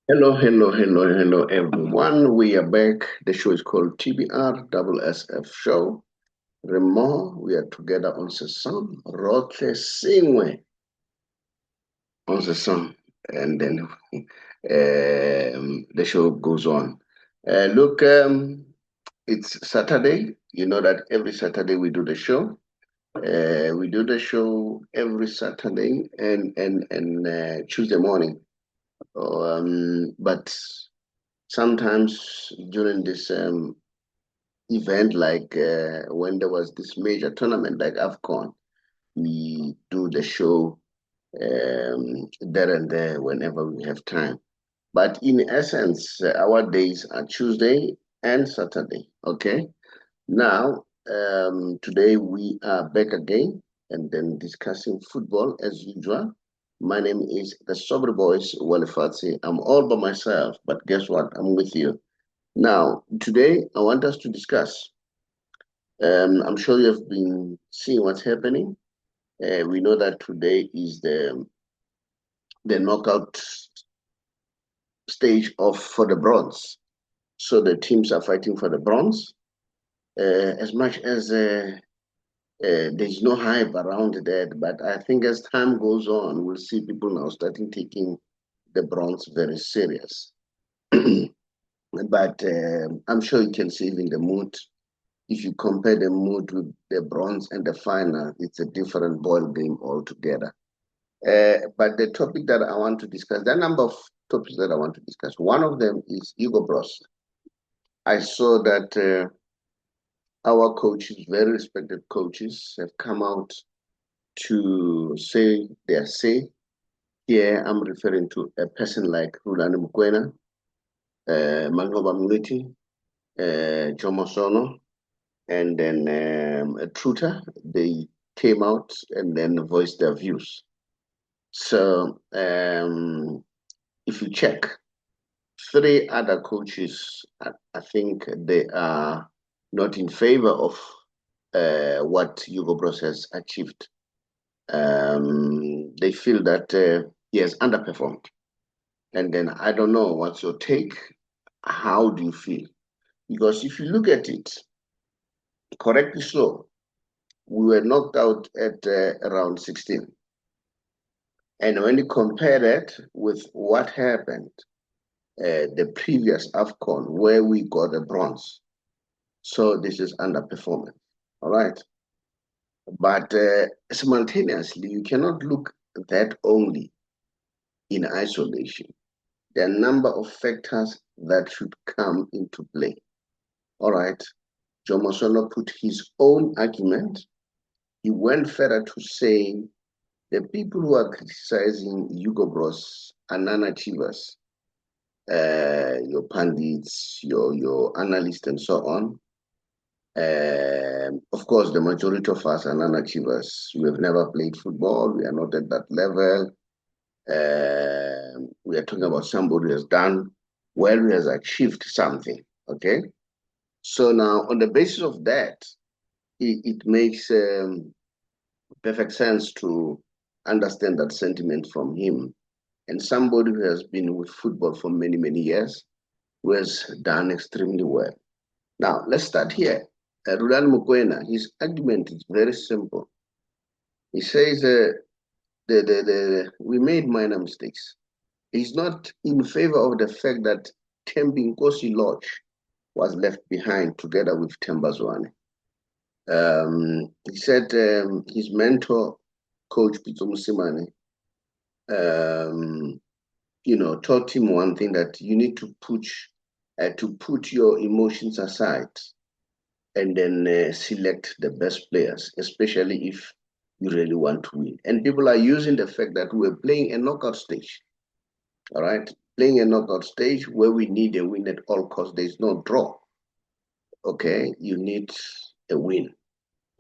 Hello, everyone. We are back. The show is called TBR SSF Show. Remo, we are together on the song. Rotle Singwe on the song. And then the show goes on. Look, it's Saturday. You know that every Saturday we do the show. We do the show every Saturday and Tuesday morning. But sometimes during this event, like when there was this major tournament like Afcon, we do the show there and there whenever we have time. But in essence, our days are Tuesday and Saturday. Okay. Now, today we are back again and then discussing football as usual. My name is the Saubrey Boyz Walefatshe. I'm all by myself, but guess what? I'm with you. Now, today I want us to discuss. I'm sure you have been seeing what's happening. We know that today is the knockout stage of for the bronze. So the teams are fighting for the bronze. As much as there's no hype around that, but I think as time goes on, we'll see people now starting taking the bronze very serious. But I'm sure you can see it in the mood. If you compare the mood with the bronze and the final, it's a different ball game altogether. But the topic that I want to discuss, there are a number of topics that I want to discuss. One of them is Hugo Broos. I saw that our coaches, very respected coaches, have come out to say their say. Here I'm referring to a person like Rhulani Mokwena, Manqoba Mngqithi, Jomo Sono, and then Truter. They came out and then voiced their views. So if you check, three other coaches, I think they are not in favor of what Hugo Broos has achieved. They feel that he has underperformed. And then I don't know what's your take. How do you feel? Because if you look at it, correctly so, we were knocked out at around 16. And when you compare that with what happened the previous Afcon, where we got a bronze, so this is underperformance, all right? But simultaneously, you cannot look at that only in isolation. There are a number of factors that should come into play, all right? Jomo Sono put his own argument. He went further to say the people who are criticizing Hugo Broos are non-achievers, your pundits, your analysts, and so on. Of course, the majority of us are non-achievers. We have never played football. We are not at that level. We are talking about somebody who has done well, who has achieved something. Okay. So now, on the basis of that, it makes perfect sense to understand that sentiment from him. And somebody who has been with football for many, many years, who has done extremely well. Now, let's start here. Rhulani Mokwena, his argument is very simple. He says we made minor mistakes. He's not in favor of the fact that Nkosi Lodge was left behind together with Themba Zwane. He said his mentor, Coach Pitso Mosimane, taught him one thing, that you need to put your emotions aside and then select the best players, especially if you really want to win. And people are using the fact that we're playing a knockout stage, all right? Playing a knockout stage where we need a win at all costs. There's no draw, okay? You need a win.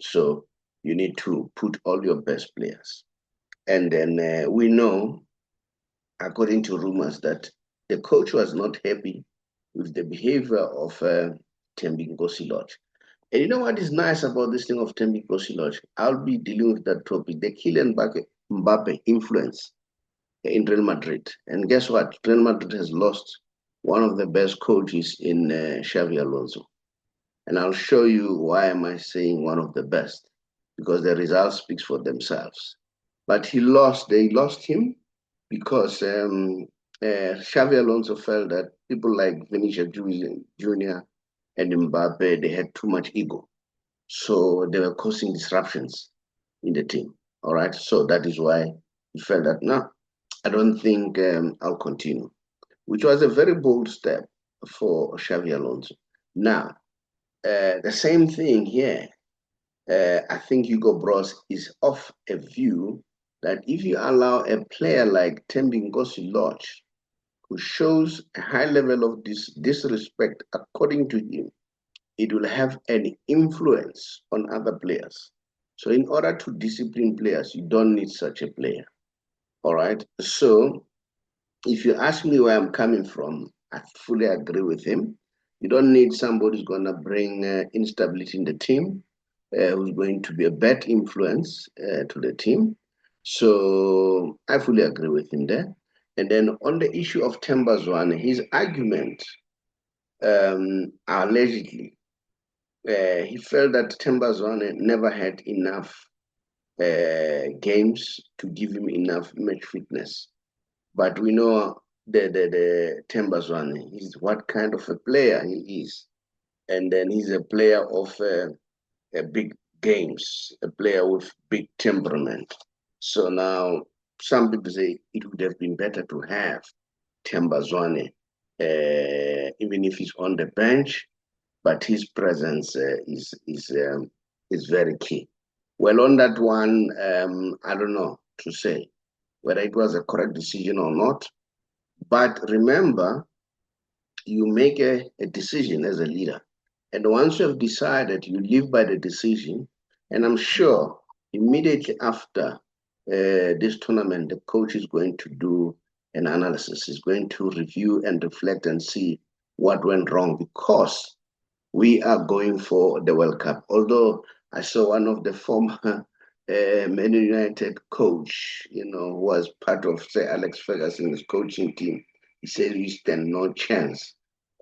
So you need to put all your best players. And then we know, according to rumors, that the coach was not happy with the behavior of Nkosi Lodge. And you know what is nice about this thing of Nkosi Lodge? I'll be dealing with that topic, the Kylian Mbappe influence in Real Madrid. And guess what? Real Madrid has lost one of the best coaches in Xavi Alonso. And I'll show you why am I saying one of the best, because the results speaks for themselves. But they lost him because Xavi Alonso felt that people like Vinicius Junior and Mbappe, they had too much ego. So they were causing disruptions in the team. All right. So that is why he felt that, no, I don't think I'll continue, which was a very bold step for Xavi Alonso. Now, the same thing here. I think Hugo Broos is of a view that if you allow a player like Thembi Nkosi-Lorch, who shows a high level of disrespect, according to him, it will have an influence on other players. So in order to discipline players, you don't need such a player. All right. So if you ask me where I'm coming from, I fully agree with him. You don't need somebody who's going to bring instability in the team, who's going to be a bad influence to the team. So I fully agree with him there. And then on the issue of Themba Zwane, his argument allegedly, he felt that Themba Zwane never had enough games to give him enough match fitness. But we know the Themba Zwane, he's what kind of a player he is. And then he's a player of big games, a player with big temperament. So now some people say it would have been better to have Themba Zwane, even if he's on the bench, but his presence is very key. Well, on that one, I don't know to say whether it was a correct decision or not. But remember, you make a decision as a leader. And once you have decided, you live by the decision. And I'm sure immediately after this tournament, the coach is going to do an analysis. He's going to review and reflect and see what went wrong, because we are going for the World Cup. Although I saw one of the former Man United coach, who was part of, say, Alex Ferguson's coaching team, he said we stand no chance.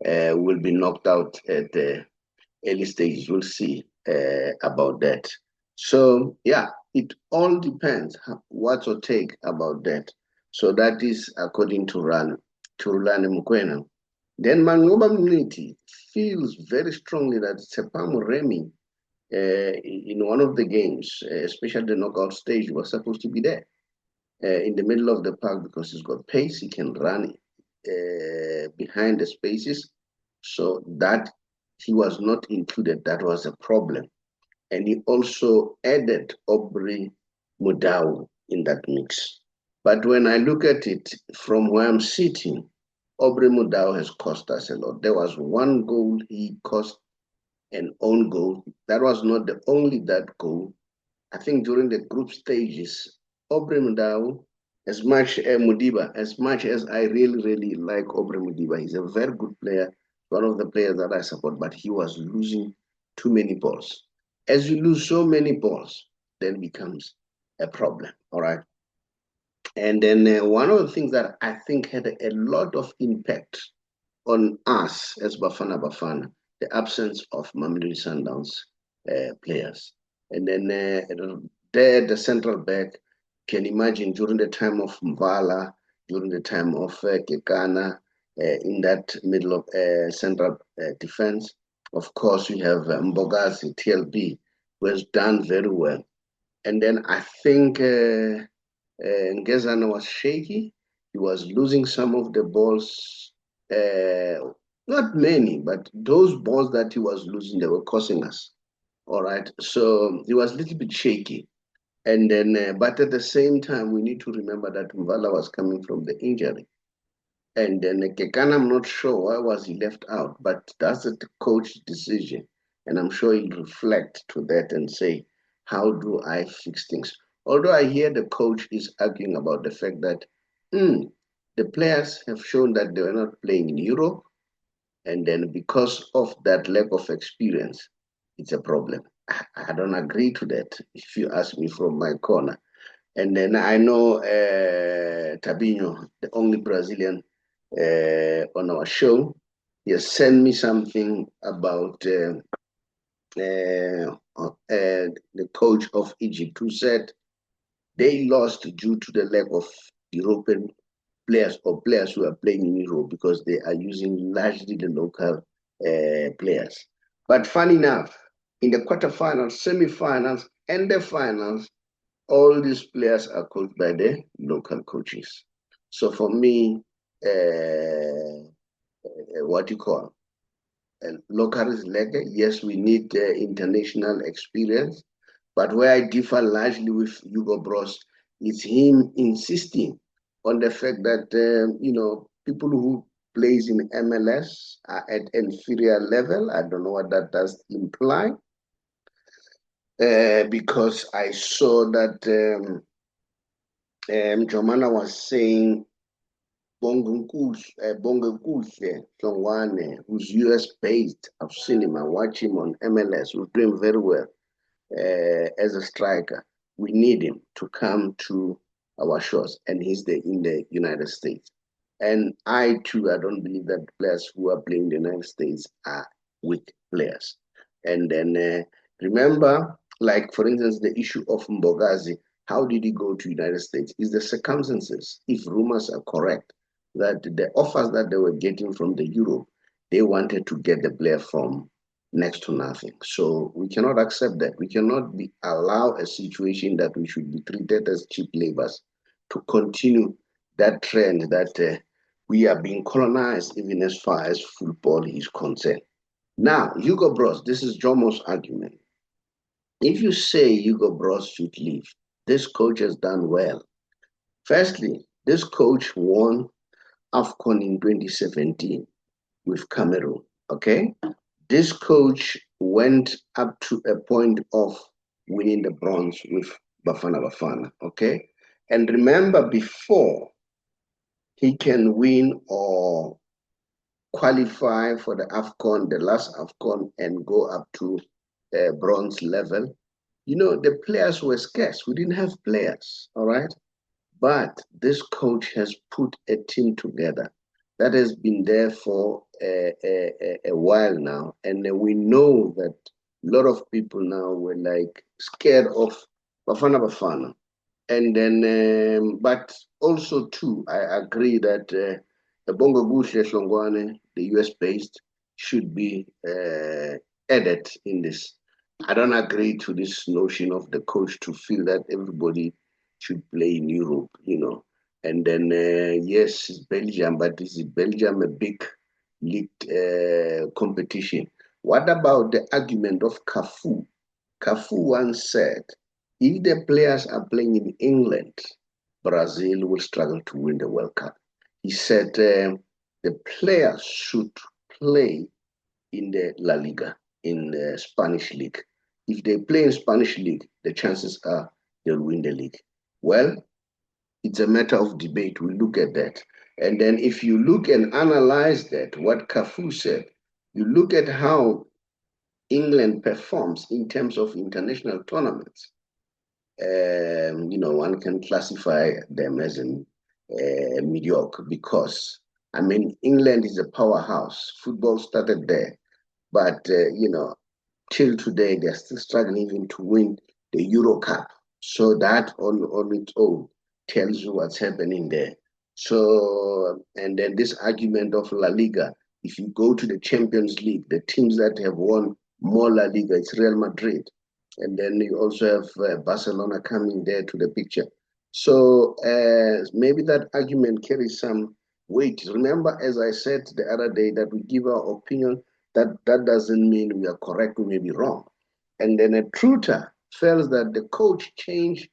We'll be knocked out at the early stages. We'll see about that. So, yeah, it all depends what's your take about that. So that is according to Rhulani Mokwena. Then Manqoba Mngqithi feels very strongly that Tshepamu Remy in one of the games, especially the knockout stage, was supposed to be there in the middle of the park because he's got pace, he can run behind the spaces. So that he was not included, that was a problem. And he also added Aubrey Mudau in that mix. But when I look at it from where I'm sitting, Aubrey Mudau has cost us a lot. There was one goal he cost, an own goal. That was not the only that goal. I think during the group stages, Aubrey Mudau, as much as I really, really like Aubrey Modiba, he's a very good player, one of the players that I support, but he was losing too many balls. As you lose so many balls, then it becomes a problem, all right? And then one of the things that I think had a lot of impact on us as Bafana, the absence of Mamelodi Sundowns players. And then there, the central back, can imagine during the time of Mvala, during the time of Kekana, in that middle of central defense. Of course, we have Mbogazi, TLB, who has done very well. And then I think Ngezana was shaky. He was losing some of the balls, not many, but those balls that he was losing, they were costing us. All right. So he was a little bit shaky. And then, but at the same time, we need to remember that Mvala was coming from the injury. And then Kekana, I'm not sure why was he left out, but that's the coach's decision. And I'm sure he'll reflect to that and say, how do I fix things? Although I hear the coach is arguing about the fact that the players have shown that they were not playing in Europe. And then because of that lack of experience, it's a problem. I don't agree to that, if you ask me from my corner. And then I know Tabinho, the only Brazilian on our show, he has sent me something about the coach of Egypt, who said they lost due to the lack of European players or players who are playing in Europe because they are using largely the local players. But funny enough, in the quarterfinals, semifinals, and the finals, all these players are coached by the local coaches. So for me, what you call local is like, yes, we need international experience, but where I differ largely with Hugo Broos is him insisting on the fact that, people who plays in MLS are at inferior level. I don't know what that does imply, because I saw that Jomana was saying Bongekuhle Hlongwane, who's US-based. I've seen him, I watch him on MLS, who's doing very well as a striker. We need him to come to our shores, and he's in the United States. And I too, I don't believe that players who are playing in the United States are weak players. And then remember, like for instance, the issue of Mbogazi. How did he go to United States? Is the circumstances, if rumors are correct, that the offers that they were getting from the Europe, they wanted to get the player from next to nothing. So we cannot accept that. We cannot allow a situation that we should be treated as cheap laborers to continue that trend that we are being colonized even as far as football is concerned. Now, Hugo Broos, this is Jomo's argument. If you say Hugo Broos should leave, this coach has done well. Firstly, this coach won Afcon in 2017 with Cameroon, okay? This coach went up to a point of winning the bronze with Bafana Bafana, okay? And remember, before he can win or qualify for the Afcon, the last Afcon, and go up to bronze level, the players were scarce. We didn't have players, all right? But this coach has put a team together that has been there for a while now. And we know that a lot of people now were like scared of Bafana Bafana. And then, but also too, I agree that the Bongo Guhle Hlongwane, the US based, should be added in this. I don't agree to this notion of the coach to feel that everybody should play in Europe. And then, yes, it's Belgium, but is Belgium a big league competition? What about the argument of Cafu? Cafu once said, if the players are playing in England, Brazil will struggle to win the World Cup. He said the players should play in the La Liga, in the Spanish league. If they play in Spanish league, the chances are they'll win the league. Well, it's a matter of debate. We look at that. And then if you look and analyze that, what Cafu said, you look at how England performs in terms of international tournaments. One can classify them as mediocre because, England is a powerhouse. Football started there. But, till today, they're still struggling even to win the Euro Cup. So that on its own tells you what's happening there. So, and then this argument of La Liga, if you go to the Champions League, the teams that have won more La Liga, it's Real Madrid. And then you also have Barcelona coming there to the picture. So maybe that argument carries some weight. Remember, as I said the other day, that we give our opinion, that doesn't mean we are correct, we may be wrong. And then a Truter felt that the coach changed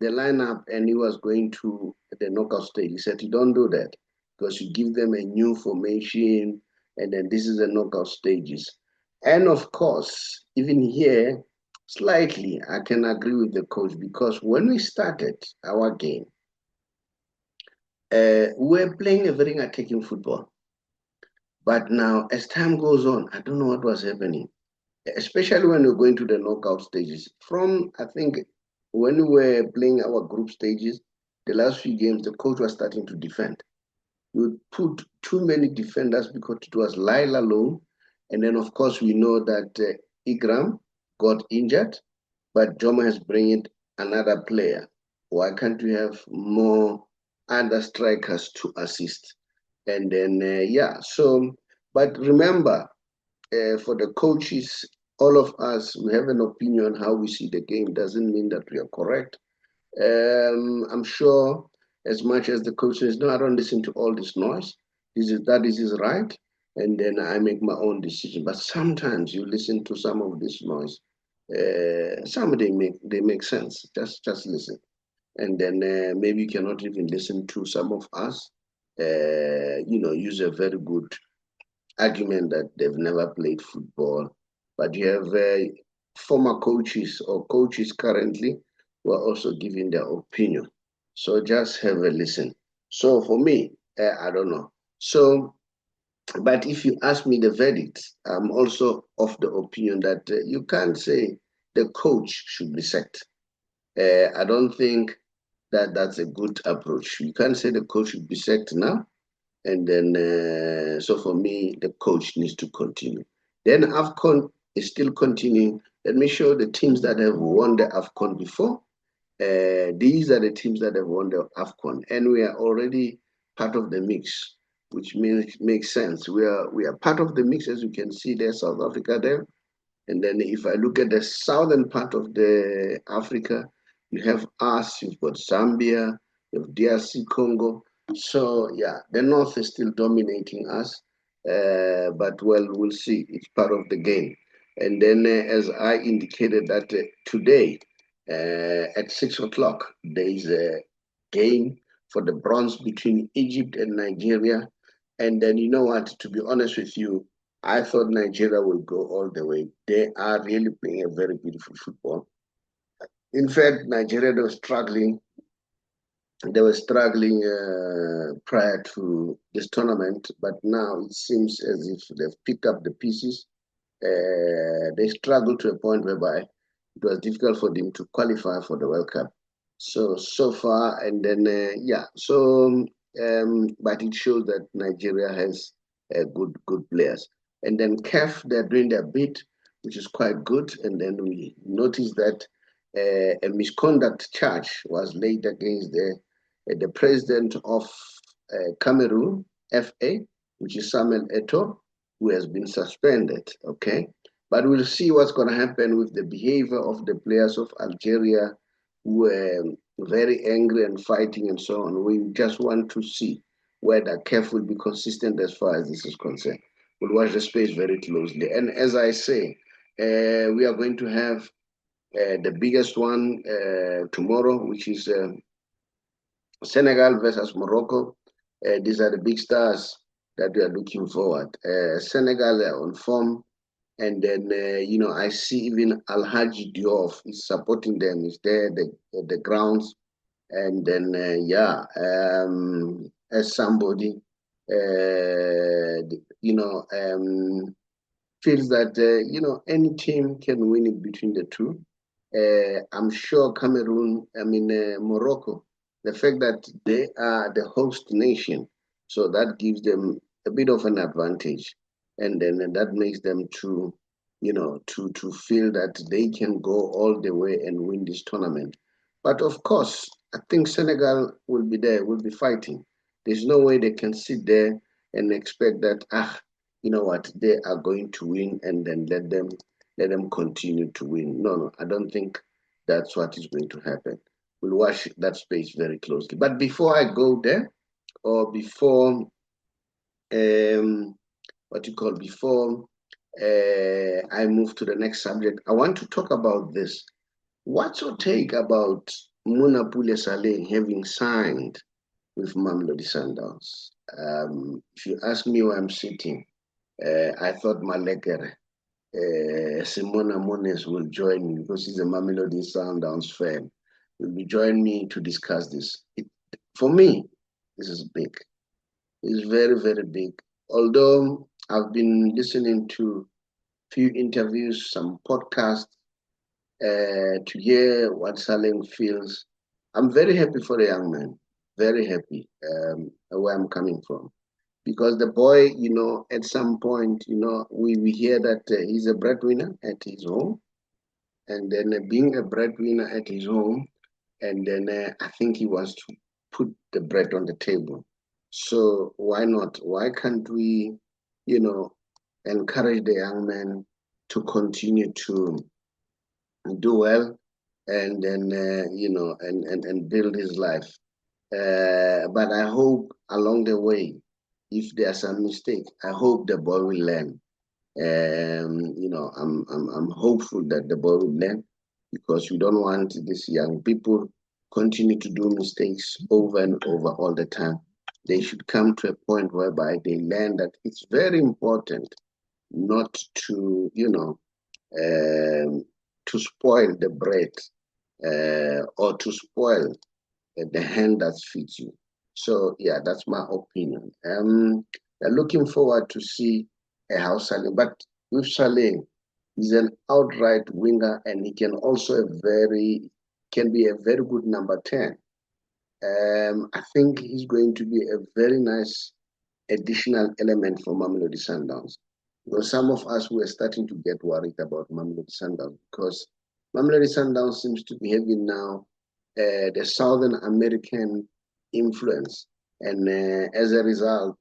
the lineup and he was going to the knockout stage. He said, you don't do that because you give them a new formation and then this is the knockout stages. And of course, even here, slightly, I can agree with the coach because when we started our game, we were playing a very attacking football. But now, as time goes on, I don't know what was happening, especially when you're going to the knockout stages. From, I think, when we were playing our group stages, the last few games, the coach was starting to defend. We would put too many defenders because it was Laila low. And then, of course, we know that Igram got injured, but Jomo has bring in another player. Why can't we have more other strikers to assist? And then, yeah, so, but remember, for the coaches, all of us, we have an opinion how we see the game. Doesn't mean that we are correct. I'm sure as much as the coach says, no, I don't listen to all this noise. This is right. And then I make my own decision. But sometimes you listen to some of this noise. Some of them make sense. Just listen. And then maybe you cannot even listen to some of us. Use a very good argument that they've never played football. But you have former coaches or coaches currently who are also giving their opinion. So just have a listen. So for me, I don't know. So, but if you ask me the verdict, I'm also of the opinion that you can't say the coach should be sacked. I don't think that that's a good approach. You can't say the coach should be sacked now. And then, so for me, the coach needs to continue. Then Afcon is still continuing. Let me show the teams that have won the Afcon before. These are the teams that have won the Afcon, and we are already part of the mix, which makes sense. We are part of the mix, as you can see there, South Africa there. And then if I look at the southern part of the Africa, you have us, you've got Zambia, you have DRC Congo. So yeah, the north is still dominating us, but well, we'll see. It's part of the game. And then, as I indicated that today at 6 o'clock, there is a game for the bronze between Egypt and Nigeria. And then you know what? To be honest with you, I thought Nigeria would go all the way. They are really playing a very beautiful football. In fact, Nigeria they were struggling. They were struggling prior to this tournament, but now it seems as if they've picked up the pieces. They struggled to a point whereby it was difficult for them to qualify for the World Cup. So far, and then yeah. But it shows that Nigeria has good players. And then CAF, they're doing their bit, which is quite good. And then we noticed that a misconduct charge was laid against the president of Cameroon, FA, which is Samuel Eto'o, who has been suspended. Okay, but we'll see what's going to happen with the behavior of the players of Algeria, who were very angry and fighting and so on. We just want to see whether CAF will be consistent as far as this is concerned. We'll watch the space very closely. And as I say, we are going to have the biggest one tomorrow, which is Senegal versus Morocco. These are the big stars that we are looking forward. Senegal are on form. And then, I see even Alhaji Diouf is supporting them. Is there at the grounds. And then, as somebody, feels that, any team can win it between the two. I'm sure Morocco, the fact that they are the host nation, so that gives them a bit of an advantage. And then that makes them to feel that they can go all the way and win this tournament. But of course, I think Senegal will be there, will be fighting. There's no way they can sit there and expect that, you know what, they are going to win and then let them continue to win. No, I don't think that's what is going to happen. We'll watch that space very closely. But before I go there, or before before I move to the next subject, I want to talk about this. What's your take about Munapule Saleh having signed with Mamelodi Sundowns? If you ask me where I'm sitting, I thought Malekker Simonamonane will join me because he's a Mamelodi Sundowns fan. Will be join me to discuss this. For me, this is big. It's very, very big. Although I've been listening to few interviews, some podcasts, to hear what Salem feels. I'm very happy for the young man, very happy where I'm coming from. Because the boy, at some point, we hear that he's a breadwinner at his home. And then being a breadwinner at his home, and then I think he wants to put the bread on the table. So why not? Why can't we, encourage the young man to continue to do well and then, and build his life? But I hope along the way, if there's some mistake, I hope the boy will learn. I'm hopeful that the boy will learn because we don't want these young people continue to do mistakes over and over all the time. They should come to a point whereby they learn that it's very important not to, to spoil the bread or to spoil the hand that feeds you. So yeah, that's my opinion. Looking forward to see how Saleh, but with Saleh, he's an outright winger and he can also be a very good number 10. I think he's going to be a very nice additional element for Mamelodi Sundowns. Because some of us were starting to get worried about Mamelodi Sundowns because Mamelodi Sundowns seems to be having now the Southern American influence. And as a result,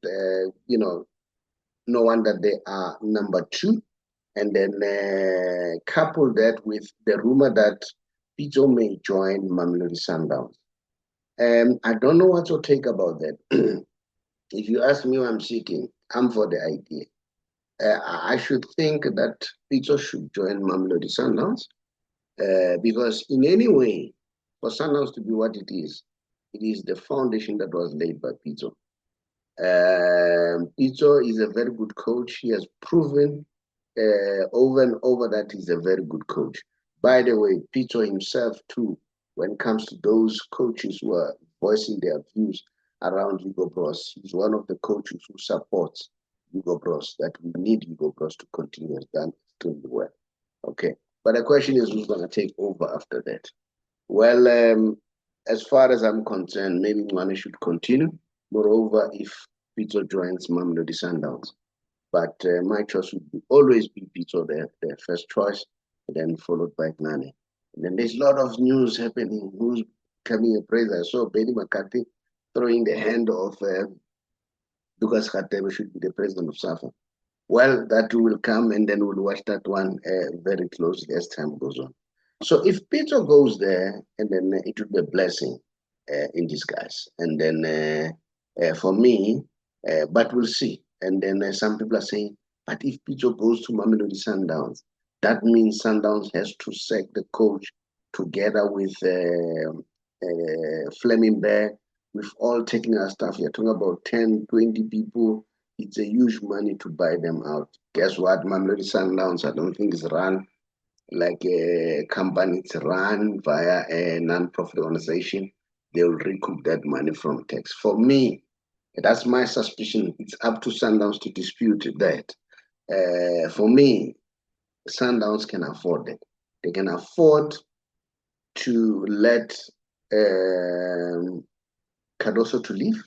no wonder they are number 2. And then couple that with the rumor that Pitso may join Mamelodi Sundowns. I don't know what to take about that. If you ask me where I'm sitting, I'm for the idea. I should think that Pitso should join Mamelodi Sundowns because in any way, for Sundowns to be what it is the foundation that was laid by Pitso. Pitso is a very good coach. He has proven over and over that he's a very good coach. By the way, Pitso himself too, when it comes to those coaches who are voicing their views around Hugo Broos, he's one of the coaches who supports Hugo Broos, that we need Hugo Broos to continue as done extremely well. Okay. But the question is who's going to take over after that? Well, as far as I'm concerned, maybe Mane should continue. Moreover, if Pitso joins Mamelodi Sundowns. But my choice would always be Pitso, their first choice, then followed by Nane. And then there's a lot of news happening. Who's coming a praise? I saw Benny McCarthy throwing the hand of Lucas Khatebe should be the president of SAFA. Well, that will come and then we'll watch that one very closely as time goes on. So if Pitso goes there, and then it would be a blessing in disguise. And then for me, but we'll see. And then some people are saying, but if Pitso goes to Mamelodi Sundowns, that means Sundowns has to sack the coach together with Fleming Bear. We've all taken our stuff. You're talking about 10, 20 people. It's a huge money to buy them out. Guess what? Mamelodi Sundowns, I don't think it's run like a company. It's run via a non-profit organization. They will recoup that money from tax. For me, that's my suspicion. It's up to Sundowns to dispute that. For me, Sundowns can afford it. They can afford to let Cardoso to leave.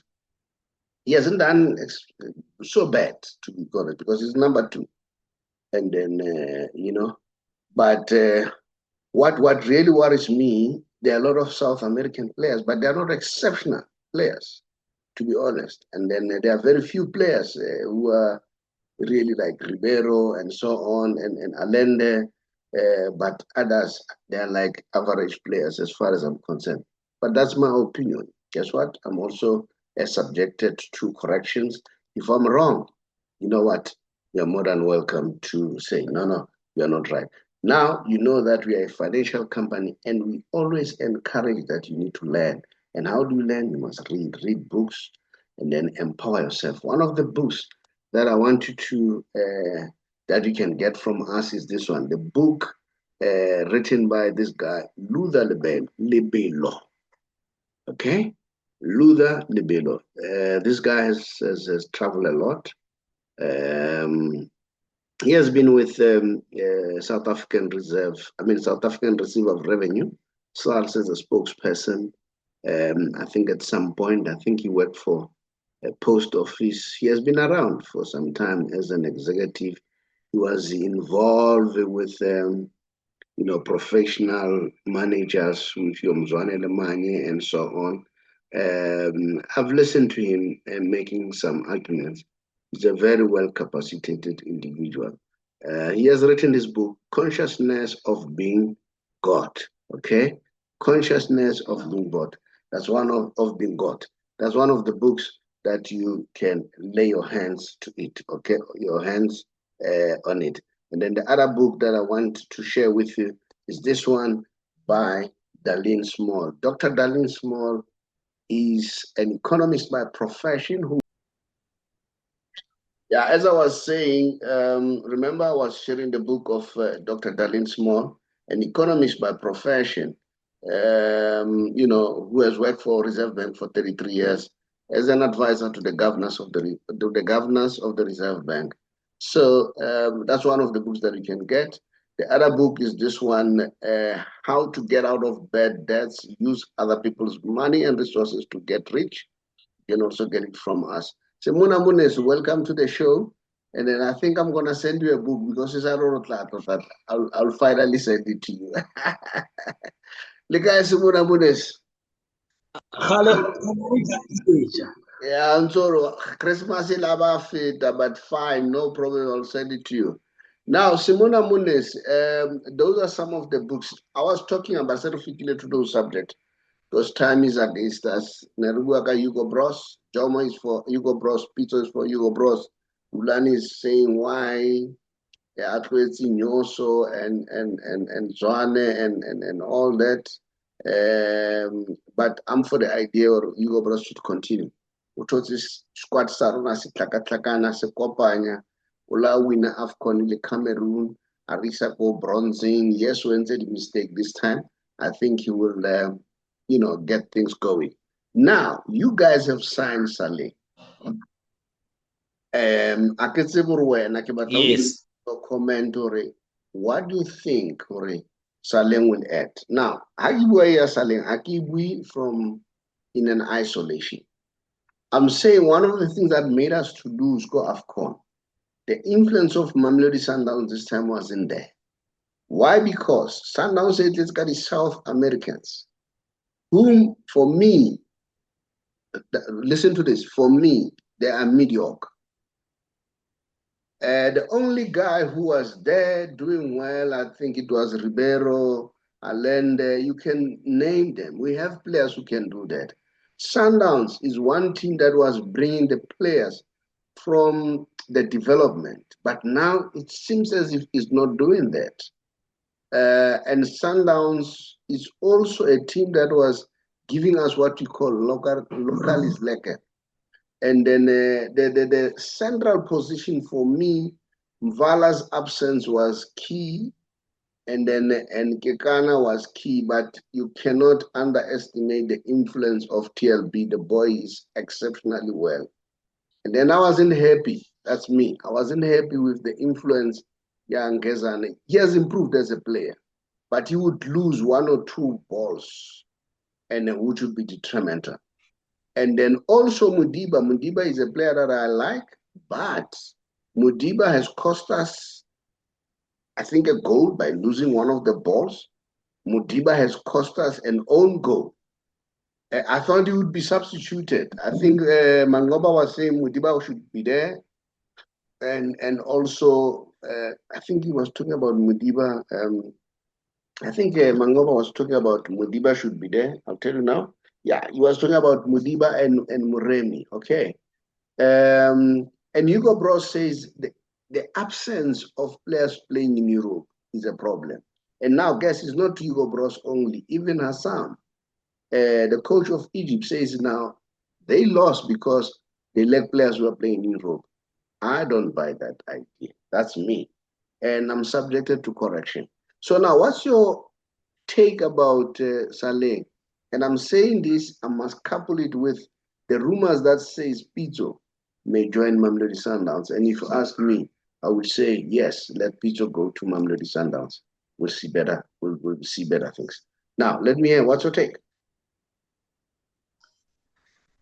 He hasn't done so bad, to be honest, because he's number 2. And then, but what really worries me, there are a lot of South American players, but they are not exceptional players, to be honest. And then there are very few players who are really like Ribeiro and so on, and Allende, but others, they're like average players as far as I'm concerned. But that's my opinion. Guess what? I'm also subjected to corrections. If I'm wrong, you know what? You're more than welcome to say, no, you're not right. Now, you know that we are a financial company and we always encourage that you need to learn. And how do you learn? You must read books and then empower yourself. One of the books that I want you to, that you can get from us is this one, the book written by this guy, Luther Lebelo. Okay? Luther Lebelo. This guy has traveled a lot. He has been with South African South African Receiver of Revenue, SARS as a spokesperson. I think at some point, I think he worked for a post office. He has been around for some time as an executive. He was involved with professional managers with Yomzwane Lemanye and so on. I've listened to him and making some arguments. He's a very well capacitated individual. He has written this book, Consciousness of Being God. Okay? Consciousness of Being God. That's one of being God. That's one of the books that you can lay your hands to it. Okay? Your hands on it. And then the other book that I want to share with you is this one by Darlene Small. Dr. Darlene Small is an economist by profession who, yeah, as I was saying, remember I was sharing the book of Dr. Darlene Small, an economist by profession, who has worked for Reserve Bank for 33 years as an advisor to the governors of the Reserve Bank. So that's one of the books that you can get. The other book is this one, How to Get Out of Bad Debts, Use Other People's Money and Resources to Get Rich. You can also get it from us. Simonamonane, welcome to the show. And then I think I'm going to send you a book because it's a lot that I'll finally send it to you. Lika Simonamonane. Yeah, I'm sorry. Christmas is but fine, no problem. I'll send it to you. Now, Simonamonane, those are some of the books. I was talking about certificate to those subjects because time is against us. Nerubuaka Hugo Broos, Jomo is for Hugo Broos, Peter is for Hugo Broos. Rhulani is saying why Atwetsi Nyoso and Zwane and all that. But I'm for the idea or Hugo Broos should continue. Utotsi squad saruna sitlakatlakana sekopanya ula winner Afcon in Cameroon, Arisa go bronzing. Yes, we made a mistake this time. I think he will get things going. Now, you guys have signed Saleh. Yes. Comment what do you think Saleh will add? Now, Hagibuaya Saleh, Hakibui from in an isolation. I'm saying one of the things that made us to lose go Afcon, the influence of Mamelodi Sundowns this time wasn't there. Why? Because Sundowns said it's got the South Americans, whom for me, listen to this, for me, they are mediocre. The only guy who was there doing well, I think it was Ribeiro, Allende, you can name them. We have players who can do that. Sundowns is one team that was bringing the players from the development, but now it seems as if it's not doing that. And Sundowns is also a team that was giving us what we call local is lekker. And then the central position for me, Mvala's absence was key, and Kekana was key, but you cannot underestimate the influence of TLB. The boy is exceptionally well. And then I wasn't happy. That's me. I wasn't happy with the influence Young Gezane. He has improved as a player, but he would lose one or two balls, and which would be detrimental. And then also Mudiba. Mudiba is a player that I like, but Mudiba has cost us, I think, a goal by losing one of the balls. Mudiba has cost us an own goal. I thought he would be substituted. I think Manqoba was saying Mudiba should be there. And also, I think he was talking about Mudiba. I think Manqoba was talking about Mudiba should be there. I'll tell you now. Yeah, he was talking about Mudiba and Muremi. Okay. And Hugo Broos says the absence of players playing in Europe is a problem. And now, guess it's not Hugo Broos only. Even Hassan, the coach of Egypt, says now they lost because they let players who are playing in Europe. I don't buy that idea. That's me. And I'm subjected to correction. So now, what's your take about Saleh? And I'm saying this, I must couple it with the rumors that says Pizzo may join Mamelodi Sundowns. And if you ask me, I would say yes, let Peter go to Mamelodi Sundowns. We'll see better. We'll see better things. Now, let me hear what's your take.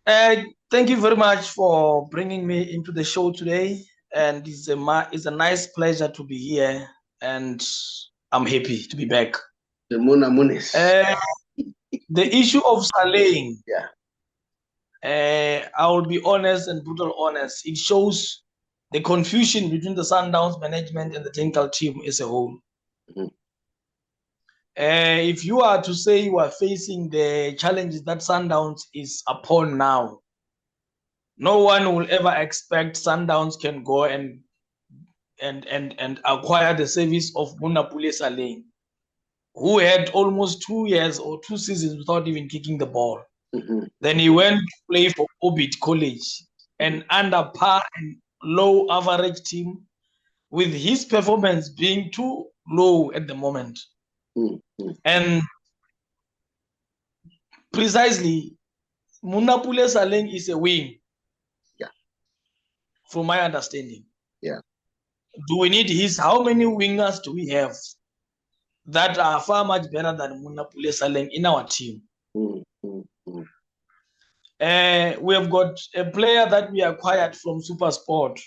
Thank you very much for bringing me into the show today, and it's a nice pleasure to be here, and I'm happy to be back. The Munamunis. The issue of Saleh, yeah. I will be honest and brutal honest. It shows the confusion between the Sundowns management and the technical team as a whole. Mm-hmm. If you are to say you are facing the challenges that Sundowns is upon now, no one will ever expect Sundowns can go and acquire the service of Munapule Saleh, who had almost 2 years or 2 seasons without even kicking the ball. Mm-hmm. Then he went to play for Orbit College, an under par and low average team, with his performance being too low at the moment. Mm-hmm. And precisely, Munapule Saleh is a wing. Yeah. From my understanding. Yeah. Do we need his? How many wingers do we have that are far much better than Munapule Saleh in our team? Mm-hmm. We have got a player that we acquired from SuperSport,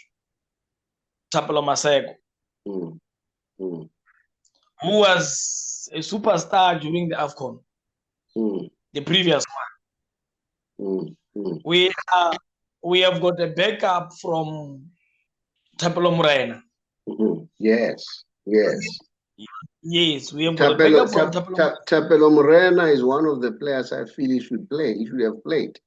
Thapelo Maseko, who was a superstar during the Afcon, the previous one. We have got a backup from Thapelo Mngqithi. Yes. Yes, we have got a backup from Thapelo Mngqithi is one of the players I feel he should play. He should have played.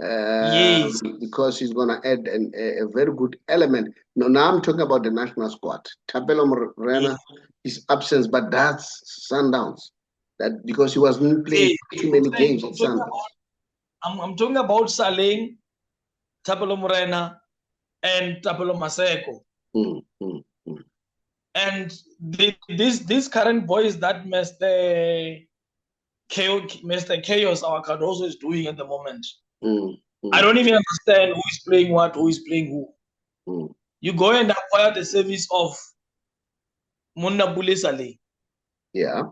Yes, because he's going to add a very good element. Now I'm talking about the national squad. Thapelo Mngqithi, his absence, but that's Sundowns. That because he wasn't playing too many games at Sundowns. I'm talking about Saleh, Thapelo Mngqithi, and Thapelo Maseko. And these current boys that Mr. Chaos, our Cardoso, is doing at the moment. I don't even understand who is playing what, who is playing who. You go and acquire the service of Munapule Saleh. Yeah.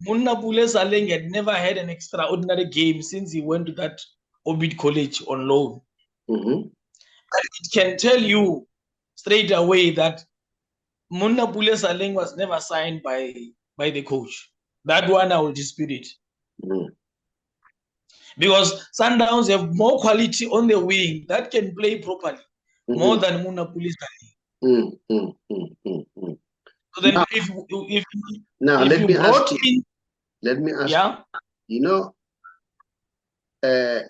Munapule Saleh had never had an extraordinary game since he went to that Orbit College on loan. It can tell you straight away that Munapule Saleh was never signed by the coach. That one I will dispute it. Because Sundowns have more quality on the wing that can play properly, more than Munapule Saleh. So then, let me ask you. You know,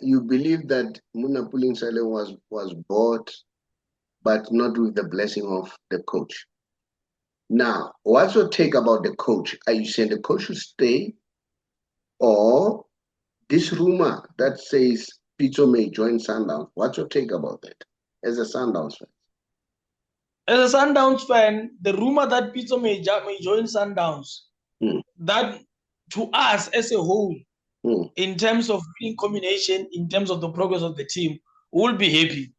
you believe that Munapule Saleh was bought, but not with the blessing of the coach. Now, what's your take about the coach? Are you saying the coach should stay, or this rumor that says Peter may join Sundowns? What's your take about that as a Sundowns fan? As a Sundowns fan, the rumor that Peter may join Sundowns, that to us as a whole, in terms of winning combination, in terms of the progress of the team, we'll be happy.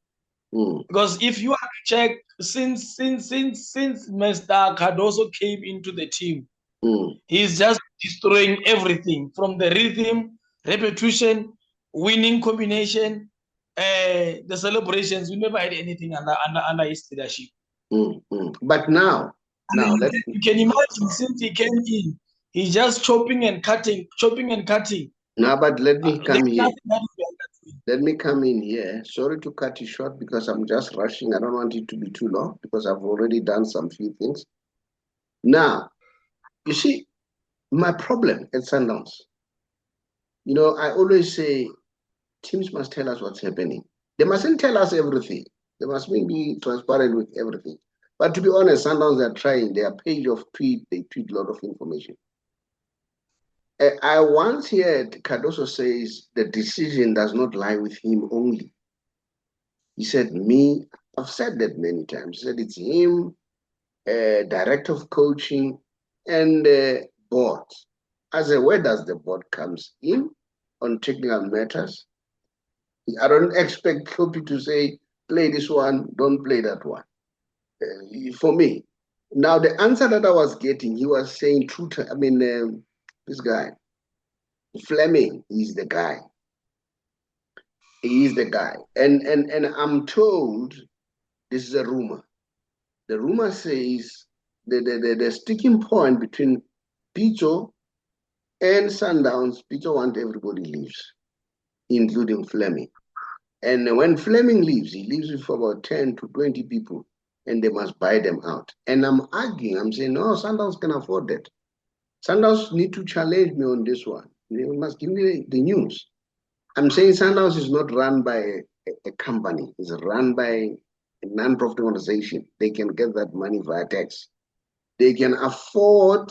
Because if you have to check, since Mr. Cardoso came into the team, he's just destroying everything from the rhythm, repetition, winning combination, the celebrations. We never had anything under his leadership. But now you can imagine since he came in, he's just chopping and cutting. Now, but let me come here. Let me come in here. Sorry to cut you short because I'm just rushing. I don't want it to be too long because I've already done some few things. Now, you see, my problem at Sundowns, you know, I always say teams must tell us what's happening. They mustn't tell us everything. They must be transparent with everything. But to be honest, Sundowns are trying. Their page of tweet, they tweet a lot of information. I once heard Cardoso says the decision does not lie with him only. He said, I've said that many times. He said it's him, director of coaching, and board. I said, where does the board comes in on technical matters? I don't expect Kopi to say, play this one, don't play that one. for me. Now, the answer that I was getting, he was saying Truter. I mean, this guy, Fleming, is the guy. He is the guy. And I'm told this is a rumor. The rumor says the sticking point between Pitso and Sundowns, Pitso wants everybody leaves, including Fleming. And when Fleming leaves, he leaves with about 10 to 20 people, and they must buy them out. And I'm arguing, I'm saying, no, Sundowns can afford that. Sundowns need to challenge me on this one. They must give me the news. I'm saying Sundowns is not run by a company. It's run by a non-profit organization. They can get that money via tax. They can afford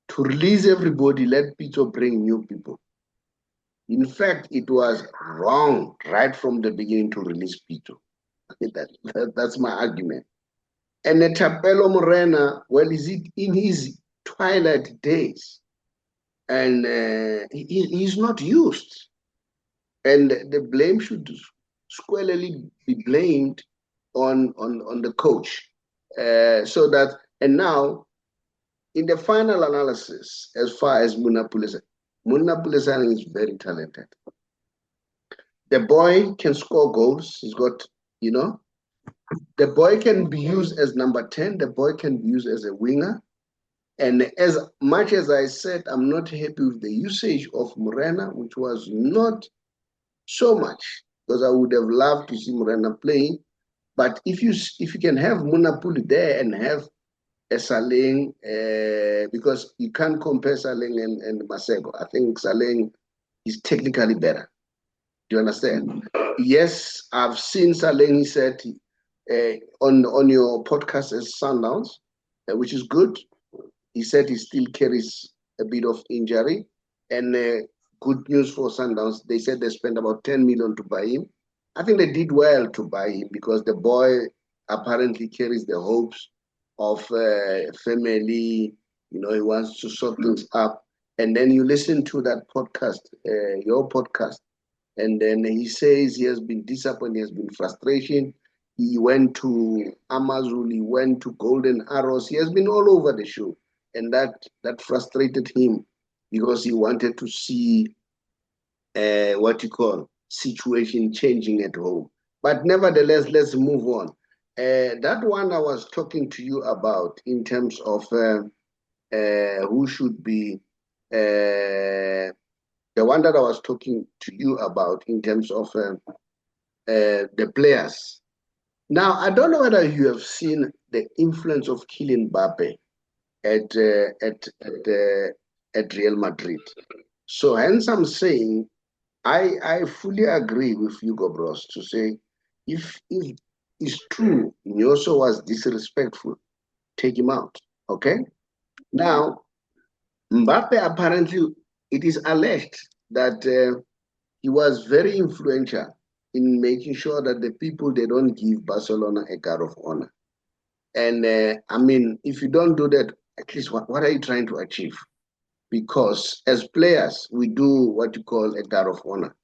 to release everybody, let Pitso bring new people. In fact, it was wrong right from the beginning to release Pitso. That's my argument. And Thapelo Morena, well, is it in his twilight days? And he's not used. And the blame should squarely be blamed on the coach. So that, and now, in the final analysis, as far as Munna Pulisani is very talented. The boy can score goals. He's got, you know, the boy can be used as number 10. The boy can be used as a winger. And as much as I said, I'm not happy with the usage of Morena, which was not so much, because I would have loved to see Morena playing. But if you can have Munna Puli there and have a Saleng, because you can't compare Saleng and Masego. I think Saleng is technically better. Do you understand? Yes, I've seen Saleng, he said, on your podcast as Sundowns, which is good. He said he still carries a bit of injury. And good news for Sundowns, they said they spent about 10 million to buy him. I think they did well to buy him because the boy apparently carries the hopes of family. You know, he wants to sort things up. And then you listen to that podcast, your podcast, and then he says he has been disappointed, he has been frustration. He went to Amazul, he went to Golden Arrows, he has been all over the show. And that frustrated him because he wanted to see situation changing at home. But nevertheless, let's move on. That one I was talking to you about in terms of who should be the one that I was talking to you about in terms of the players. Now, I don't know whether you have seen the influence of Kylian Mbappe at Real Madrid. So hence I'm saying I fully agree with Hugo Broos to say if it's true Nyoso was disrespectful, take him out. Okay? Now, Mbappe apparently, it is alleged that he was very influential in making sure that the people, they don't give Barcelona a guard of honor. And I mean, if you don't do that, at least what are you trying to achieve? Because as players, we do what you call a guard of honor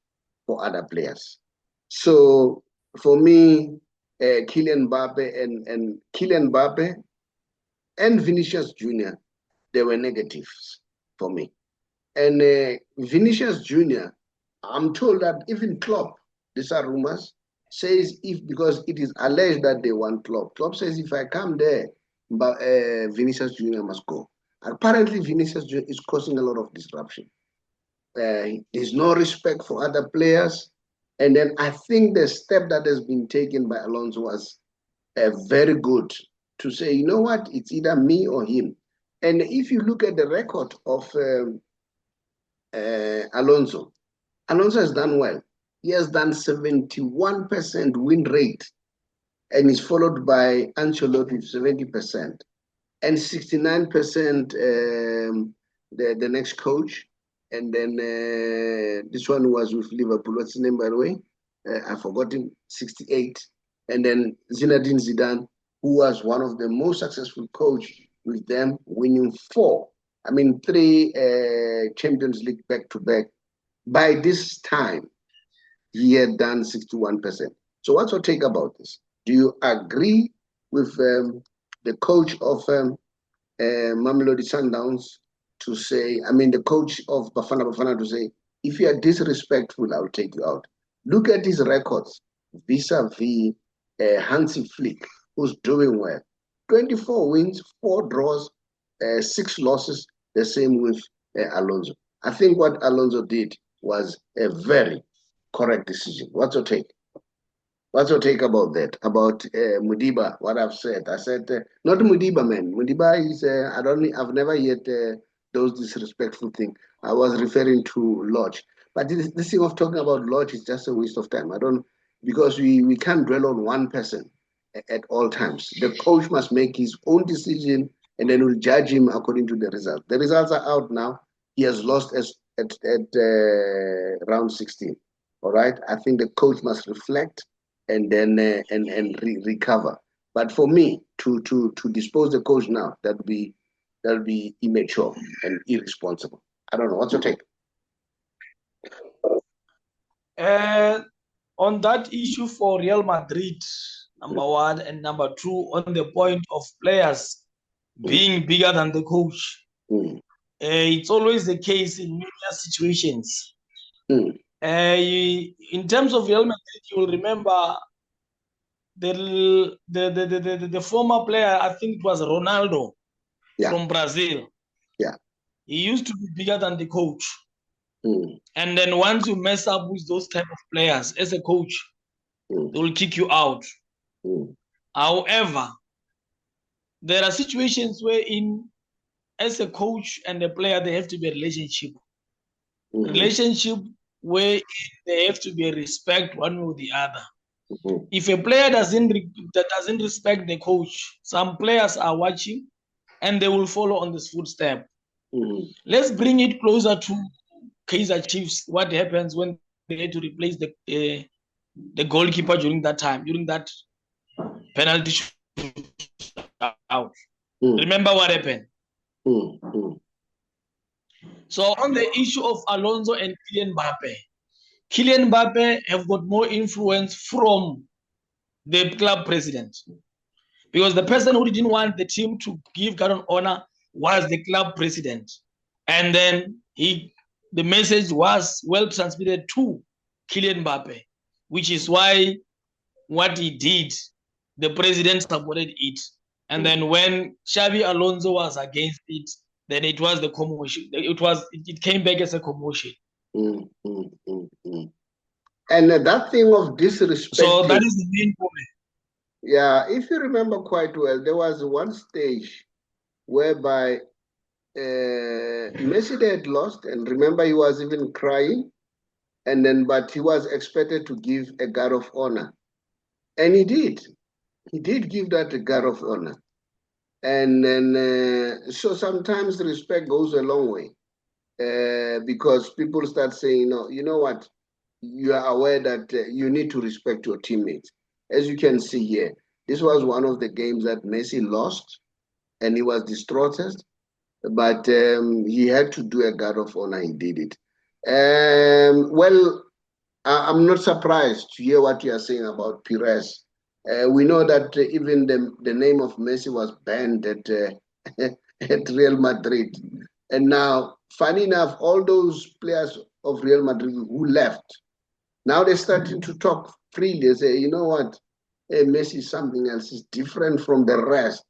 for other players. So for me, Kylian Mbappe and Vinicius Jr., they were negatives for me. And Vinicius Jr., I'm told that even Klopp, these are rumors, says because it is alleged that they want Klopp. Klopp says if I come there, but Vinicius Jr. must go. Apparently, Vinicius Jr. is causing a lot of disruption. There's no respect for other players. And then I think the step that has been taken by Alonso was very good to say, you know what, it's either me or him. And if you look at the record of Alonso has done well. He has done 71% win rate, and is followed by Ancelotti with 70%, and 69% the next coach. And then this one was with Liverpool. What's his name, by the way? I forgot him, 68. And then Zinedine Zidane, who was one of the most successful coach with them, winning 3 Champions League back-to-back. By this time, he had done 61%. So what's your take about this? Do you agree with the coach of Mamelodi Sundowns to say, I mean, the coach of Bafana to say, if you are disrespectful, I'll take you out. Look at his records vis-a-vis Hansi Flick, who's doing well. 24 wins, 4 draws, 6 losses, the same with Alonso. I think what Alonso did was a very correct decision. What's your take? What's your take about that? About Mudiba, what I've said? I said, not Mudiba, man. Mudiba is, I've never yet those disrespectful things. I was referring to Lodge. But this thing of talking about Lodge is just a waste of time. Because we can't dwell on one person at all times. The coach must make his own decision and then we'll judge him according to the results. The results are out now. He has lost at round 16. All right. I think the coach must reflect and then recover. But for me to dispose the coach now, that'll be immature and irresponsible. I don't know. What's your take? On that issue for Real Madrid, number one, and number two, on the point of players being bigger than the coach, it's always the case in media situations. In terms of Real Madrid, you will remember the former player, I think it was Ronaldo from Brazil. Yeah. He used to be bigger than the coach. And then once you mess up with those type of players as a coach, they will kick you out. However, there are situations where as a coach and a player, there have to be a relationship. Relationship where there have to be a respect one way or the other. If a player doesn't respect the coach, some players are watching and they will follow on this footstep. Let's bring it closer to Kaizer Chiefs. What happens when they had to replace the goalkeeper during that time, during that penalty shootout? Remember what happened? So on the issue of Alonso and Kylian Mbappe have got more influence from the club president, because the person who didn't want the team to give guard of honor was the club president, and then the message was well transmitted to Kylian Mbappe, which is why what he did, the president supported it, and then when Xabi Alonso was against it, then it was the commotion. It came back as a commotion. And that thing of disrespect. So that is the main point. Yeah, if you remember quite well, there was one stage whereby Messi had lost, and remember he was even crying, but he was expected to give a guard of honor, and he did. He did give that a guard of honor, and then so sometimes the respect goes a long way, because people start saying, "No, you know what? You are aware that you need to respect your teammates." As you can see here, this was one of the games that Messi lost, and he was distraught. But he had to do a guard of honor. He did it. Well, I'm not surprised to hear what you are saying about Pires. We know that even the name of Messi was banned at at Real Madrid. And now, funny enough, all those players of Real Madrid who left, now they're starting to talk freely. They say, you know what? Messi is something else. He's different from the rest.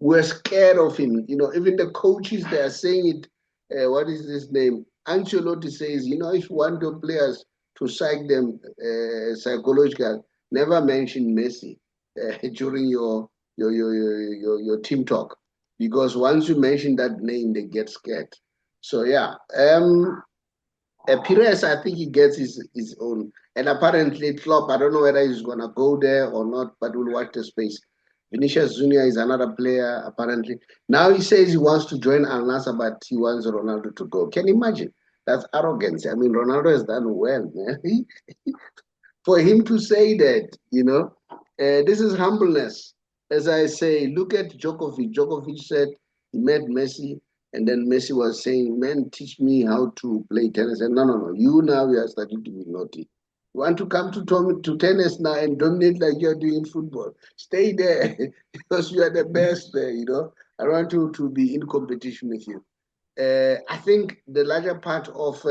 We're scared of him. Even the coaches, they are saying it. What is his name? Ancelotti says, if you want your players to psych them psychological, never mention Messi during your team talk, because once you mention that name, they get scared. So yeah, Pires, I think he gets his own, and apparently Klopp, I don't know whether he's gonna go there or not, but we'll watch the space. Vinicius Junior is another player, apparently. Now he says he wants to join Al Nassr, but he wants Ronaldo to go. Can you imagine? That's arrogance. I mean, Ronaldo has done well, man. For him to say that, this is humbleness. As I say, look at Djokovic. Djokovic said he met Messi, and then Messi was saying, man, teach me how to play tennis. And no, you now are starting to be naughty. You want to come to tennis now and dominate like you're doing football? Stay there because you are the best there, you know. I want to be in competition with you. I think the larger part of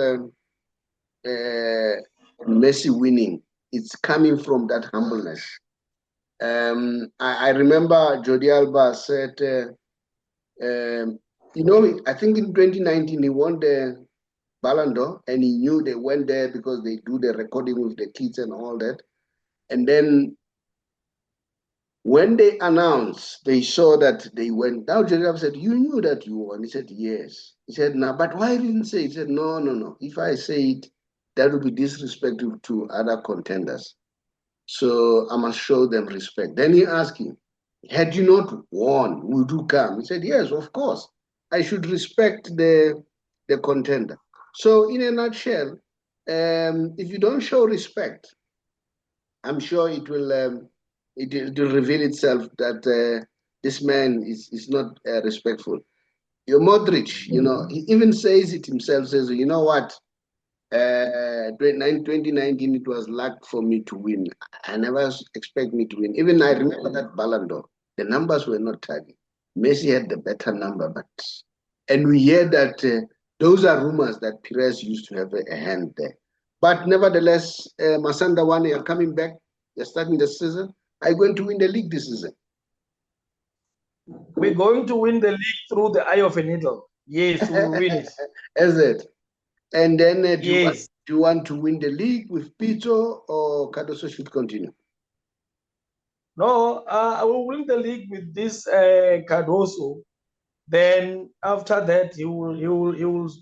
Messi winning, it's coming from that humbleness. I remember Jordi Alba said, you know, I think in 2019 he won the Ballon d'Or, and he knew they went there because they do the recording with the kids and all that. And then when they announced, they saw that they went. Now Jordi Alba said, "You knew that you won." He said, "Yes." He said, "No, but why didn't say it?" He said, "No, no, no. If I say it, that would be disrespectful to other contenders. So I must show them respect." Then he asked him, "Had you not won, would you come?" He said, "Yes, of course. I should respect the contender." So in a nutshell, if you don't show respect, I'm sure it will reveal itself that this man is not respectful. Your Modric, you know, he even says it himself, says, "You know what? 2019, it was luck for me to win. I never expect me to win." Even I remember that Ballon d'Or. The numbers were not tallying. Messi had the better number, and we hear that those are rumors that Perez used to have a hand there. But nevertheless, Sandawana are coming back. They're starting the season. Are you going to win the league this season? We're going to win the league through the eye of a needle. Yes, we'll win it. Is it? And then yes. Do you want to win the league with Pito, or Cardoso should continue? No, I will win the league with this Cardoso. Then after that, he will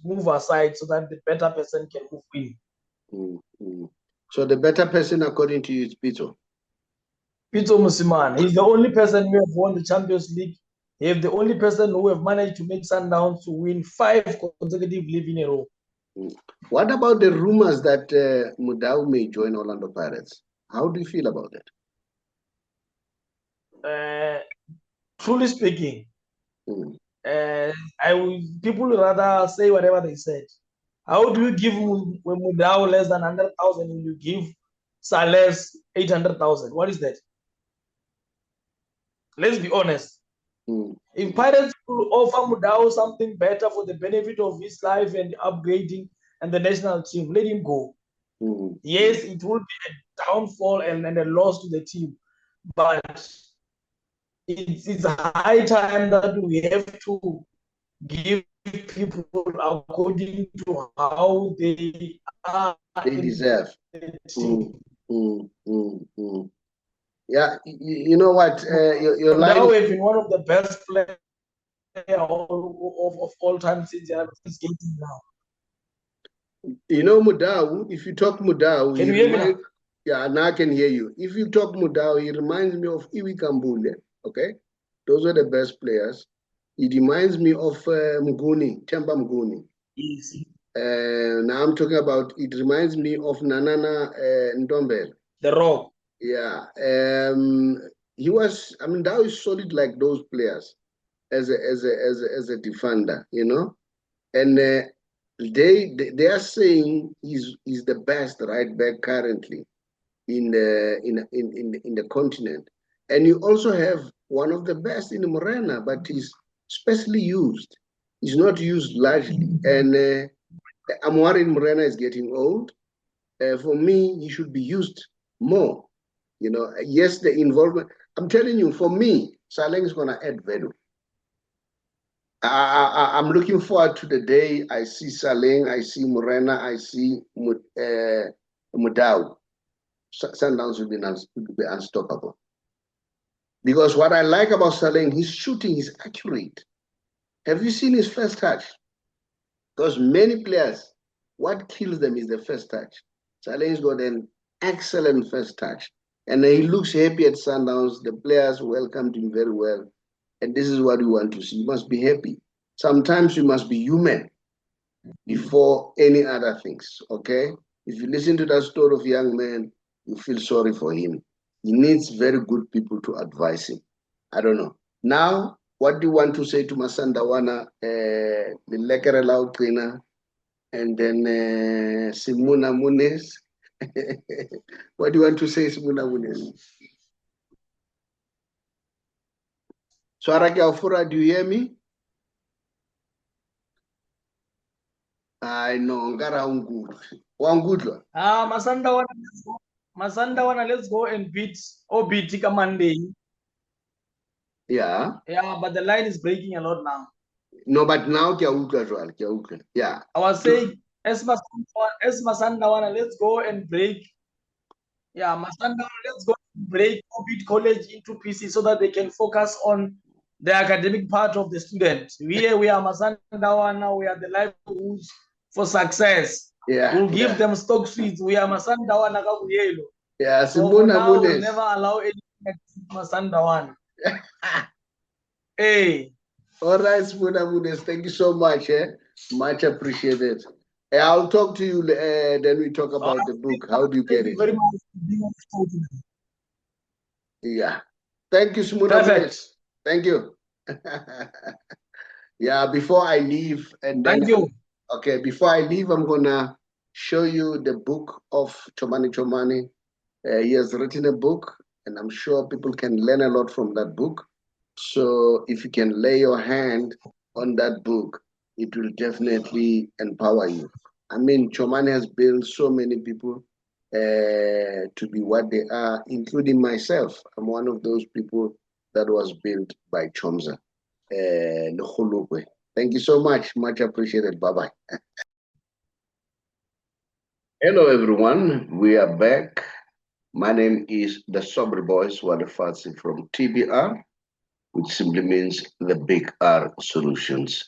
move aside so that the better person can move in. So the better person, according to you, is Pito? Pito Mosimane. He's the only person who have won the Champions League. He's the only person who have managed to make Sundowns to win 5 consecutive leagues in a row. What about the rumors that Mudau may join Orlando Pirates? How do you feel about that? Truly speaking, people would rather say whatever they said. How do you give Mudau less than 100,000 and you give Sales 800,000? What is that? Let's be honest. If Pirates will offer Mudau something better for the benefit of his life and upgrading and the national team, let him go. Yes, it will be a downfall and a loss to the team, but it's high time that we have to give people according to how they are. They deserve. Yeah, you know what? Your line. Now we've been one of the best players of all time since skating now. You know Mudau, if you talk Mudau, can you hear me now? Yeah, now I can hear you. If you talk Mudau, he reminds me of Iwi Kambule, okay? Those are the best players. It reminds me of Temba Mnguni. Yes. Now I'm talking about, it reminds me of Nanana Ndombele. The Rock. Yeah. That is solid like those players as a defender, you know? And they are saying he's the best right back currently in the continent. And you also have one of the best in Morena, but he's specially used. He's not used largely. And I'm worried Morena is getting old. For me, he should be used more. You know, yes, the involvement. I'm telling you, for me, Saleng is going to add value. I'm looking forward to the day I see Saleng, I see Morena, I see Mudau. Sundowns will be unstoppable. Because what I like about Saleng, his shooting is accurate. Have you seen his first touch? Because many players, what kills them is the first touch. Saleng's got an excellent first touch. And he looks happy at Sundowns. The players welcomed him very well. And this is what we want to see. You must be happy. Sometimes you must be human before any other things, okay? If you listen to that story of young man, you feel sorry for him. He needs very good people to advise him. I don't know. Now, what do you want to say to Sandawana, Malekker Simonamonane, and then Simonamonane What do you want to say, Simonamonane? Swaraki Aufura, do you hear me? I know, Ngara Ungudla. Masandawana, let's go and beat Obitika Monday. Yeah. Yeah, but the line is breaking a lot now. No, but now, yeah. I was saying, as Masandawana, let's go and break. Yeah, Masandawana, let's go and break Obit College into pieces so that they can focus on the academic part of the student. We are Masandawana, we are the livelihoods for success. Yeah. We'll give them stock feeds. We are Masandawana Kabuyelo. Yeah, so for now, we'll never allow any Masandawana. Hey. All right, Simonamonane, thank you so much. Much appreciated. I'll talk to you, then we talk about the book. How do you get it? Very much. Yeah. Thank you, Simonamonane. Thank you. Yeah, before I leave, and then thank you. Okay, before I leave, I'm gonna show you the book of Chomani. He has written a book, and I'm sure people can learn a lot from that book. So if you can lay your hand on that book, it will definitely empower you. I mean, Chomani has built so many people to be what they are, including myself. I'm one of those people that was built by Chomza. Thank you so much. Much appreciated. Bye-bye. Hello, everyone. We are back. My name is the Saubrey Boyz Walefatshe from TBR, which simply means the Big R Solutions.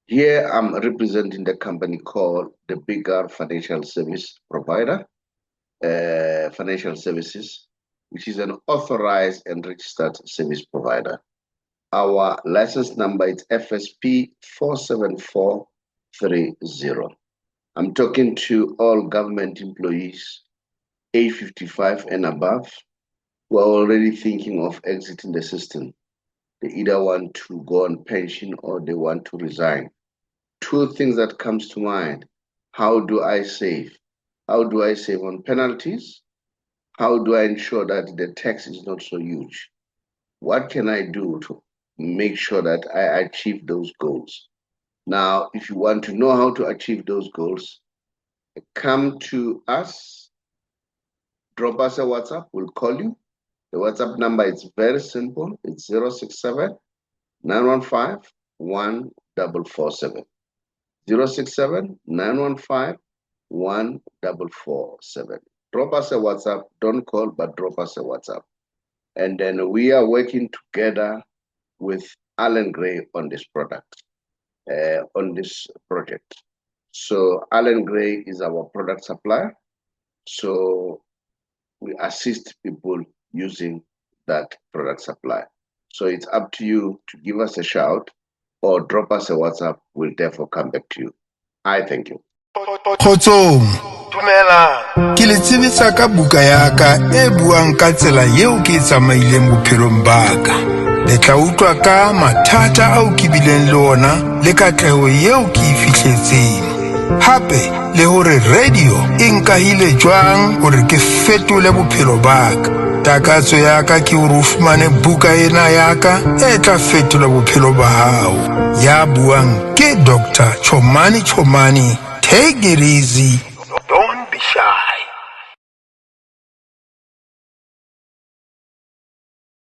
Here I'm representing the company called the Big R Financial Service Provider, Financial Services, which is an authorized and registered service provider. Our license number is FSP 47430. I'm talking to all government employees, age 55 and above, who are already thinking of exiting the system. They either want to go on pension or they want to resign. Two things that comes to mind. How do I save? How do I save on penalties? How do I ensure that the tax is not so huge? What can I do to make sure that I achieve those goals? Now, if you want to know how to achieve those goals, come to us, drop us a WhatsApp, we'll call you. The WhatsApp number is very simple. It's 067 915 1447. 067 915 1447. Drop us a WhatsApp. Don't call, but drop us a WhatsApp. And then we are working together with Allan Gray on this product, on this project. So Allan Gray is our product supplier. So we assist people using that product supply. So it's up to you to give us a shout or drop us a WhatsApp. We'll therefore come back to you. I thank you. Kgotsong, dumela. Ke le tsebetsa ka buka ya ka e buang ka tsela yeo ke tsamaileng bophelong ba ka. Le tla utlwa ka mathata ao ke bileng le ona le katleho yeo ke e fihletseng. Hape le hore radio e nkahile jwang hore ke fetole bophelo ba ka. Takatso ya ka ke hore o fumane buka ena ya ka e tla fetola bophelo ba hao. Ya buang ke Dr. Chomani. Take it easy.